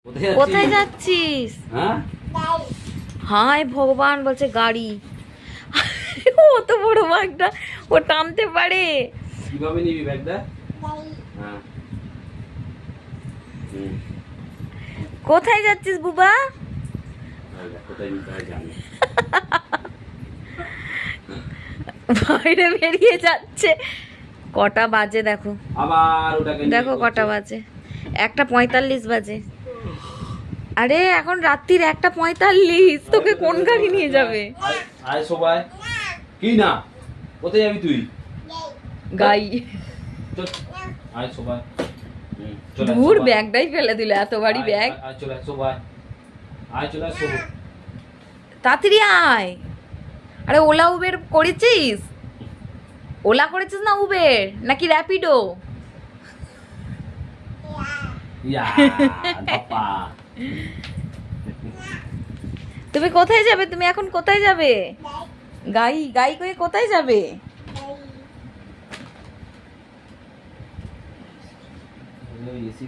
কোথায় যাচ্ছিস? হ্যাঁ হায় ভগবান, বলছে গাড়ি। অত বড় ব্যাগটা ও টানতে পারে? কিভাবে নিবি ব্যাগটা? হ্যাঁ কোথায় যাচ্ছিস বুবা? কোথায় নিতে হয় জানি। বাইরে বেরিয়ে যাচ্ছে। কটা বাজে দেখো, আবার ওটাকে নিয়ে দেখো কটা বাজে, 1:45 বাজে। আরে এখন রাত্রির 1:45, তোকে কোন গাড়ি নিয়ে যাবে? আয় সবাই। কি না, কোথায় যাবি তুই? গাই। চল আয় সবাই। দূর, ব্যাগটাই ফেলে দিল, এত ভারী ব্যাগ। আয় চলে সবাই, আয় চলে সব। তাড়াতাড়ি আয়। আরে ওলা উবের করেছিস? ওলা করেছিস না উবের, নাকি র্যাপিডো? ইয়া বাবা, তুমি কোথায় যাবে? তুমি এখন কোথায় যাবে? গাই গাই করে কোথায় যাবে? এসি